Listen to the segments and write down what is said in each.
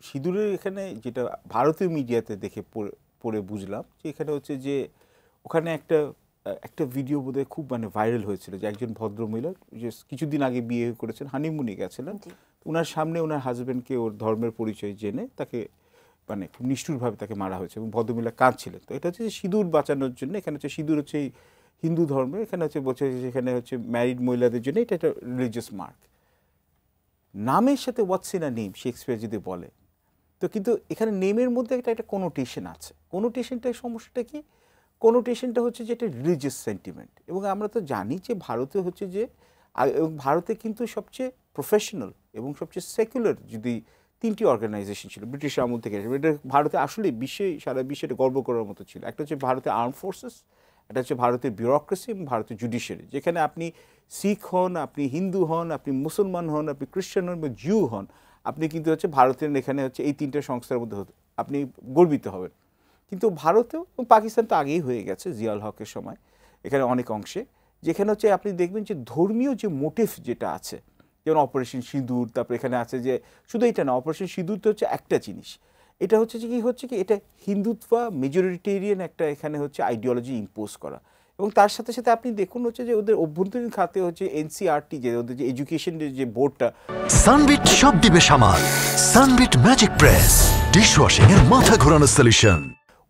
সিঁদুরের এখানে যেটা ভারতীয় মিডিয়াতে দেখে পড়ে বুঝলাম যে এখানে হচ্ছে যে ওখানে একটা একটা ভিডিও বোধহয় খুব মানে ভাইরাল হয়েছিল যে একজন ভদ্রমহিলা যে কিছুদিন আগে বিয়ে করেছেন, হানিমুনে গেছিলেন, ওনার সামনে ওনার হাজব্যান্ডকে ওর ধর্মের পরিচয় জেনে তাকে মানে খুব নিষ্ঠুরভাবে তাকে মারা হয়েছে এবং ভদ্রমহিলা কাঁদছিলেন। তো এটা হচ্ছে যে সিঁদুর বাঁচানোর জন্য, এখানে হচ্ছে সিঁদুর হচ্ছে হিন্দু ধর্মে, এখানে হচ্ছে বলছে যেখানে হচ্ছে ম্যারিড মহিলাদের জন্য এটা একটা রিলিজিয়াস মার্ক। নামের সাথে হোয়াটস ইন আ নেম শেক্সপিয়ার যদি বলে, তো কিন্তু এখানে নেমের মধ্যে একটা কোনোটেশন আছে। কোনোটেশনটার সমস্যাটা কি? কোনোটেশনটা হচ্ছে যে এটা রিলিজিয়াস সেন্টিমেন্ট, এবং আমরা তো জানি যে ভারতে হচ্ছে যে এবং ভারতে কিন্তু সবচেয়ে প্রফেশনাল এবং সবচেয়ে সেকুলার যদি তিনটি অর্গানাইজেশন ছিল ব্রিটিশ আমল থেকে, এটা ভারতে আসলে সারা বিশ্বে এটা গর্ব করার মতো ছিল। একটা হচ্ছে ভারতের আর্ম ফোর্সেস, একটা হচ্ছে ভারতের বিউরোক্রেসি এবং ভারতের জুডিশিয়ারি, যেখানে আপনি শিখ হন, আপনি হিন্দু হন, আপনি মুসলমান হন, আপনি খ্রিস্টান হন বা জিউ হন, আপনি কিন্তু হচ্ছে ভারতের এখানে হচ্ছে এই তিনটে সংস্থার মধ্যে আপনি গর্বিত হবেন। কিন্তু ভারতেও পাকিস্তান তো আগেই হয়ে গেছে জিয়াউল হকের সময় এখানে অনেক অংশে, যেখানে হচ্ছে আপনি দেখবেন যে ধর্মীয় যে মোটিভ যেটা আছে, যেমন অপারেশন সিঁদুর, তারপরে এখানে আছে যে শুধু এটা না, অপারেশন সিঁদুর তো হচ্ছে একটা জিনিস, এটা হচ্ছে যে কি হচ্ছে কি এটা হিন্দুত্ব মেজরিটেরিয়ান একটা এখানে হচ্ছে আইডিওলজি ইম্পোজ করা। এবং তার সাথে সাথে আপনি দেখুন হচ্ছে যে ওদের অভ্যন্তরীণ খাতে হচ্ছে এনসিআরটি, যে ওদের যে এডুকেশনের যে বোর্ডটা, সানবিট সব দিবে সামাল। সানবিট ম্যাজিক প্রেস ডিশওয়াশিং এর মাথা ঘোরানো সলিউশন।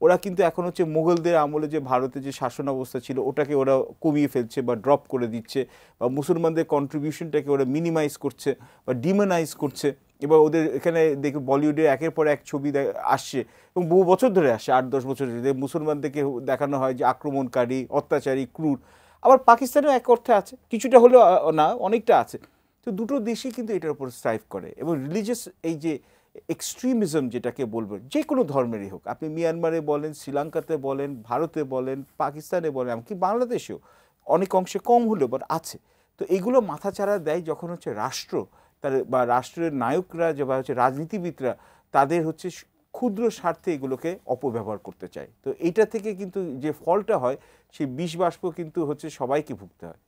ওরা কিন্তু এখন হচ্ছে মোগলদের আমলে যে ভারতের যে শাসন অবস্থা ছিল ওটাকে ওরা কমিয়ে ফেলছে বা ড্রপ করে দিচ্ছে, বা মুসলমানদের কন্ট্রিবিউশনটাকে ওরা মিনিমাইজ করছে বা ডিমোনাইজ করছে। এবার ওদের এখানে দেখে বলিউডে একের পর এক ছবি আসছে এবং বহু বছর ধরে আসছে, 8-10 বছর ধরে মুসলমানদেরকে দেখানো হয় যে আক্রমণকারী, অত্যাচারী, ক্রূর। আবার পাকিস্তানেও এক অর্থে আছে, কিছুটা হলেও না, অনেকটা আছে। তো দুটো দেশই কিন্তু এটার উপর স্ট্রাইভ করে। এবং রিলিজিয়াস এই যে এক্সট্রিমিজম যেটাকে বলবো, যে কোনো ধর্মেরই হোক, আপনি মিয়ানমারে বলেন, শ্রীলঙ্কাতে বলেন, ভারতে বলেন, পাকিস্তানে বলেন, এমনকি বাংলাদেশেও অনেক অংশে কম হলেও বাট আছে। তো এইগুলো মাথাচাড়া দেয় যখন হচ্ছে রাষ্ট্র তার বা রাষ্ট্রের নায়করা যে বা হচ্ছে রাজনীতিবিদরা তাদের হচ্ছে ক্ষুদ্র স্বার্থে এগুলোকে অপব্যবহার করতে চায়। তো এইটা থেকে কিন্তু যে ফলটা হয় সেই বিষ বাষ্প কিন্তু হচ্ছে সবাইকে ভুগতে হয়।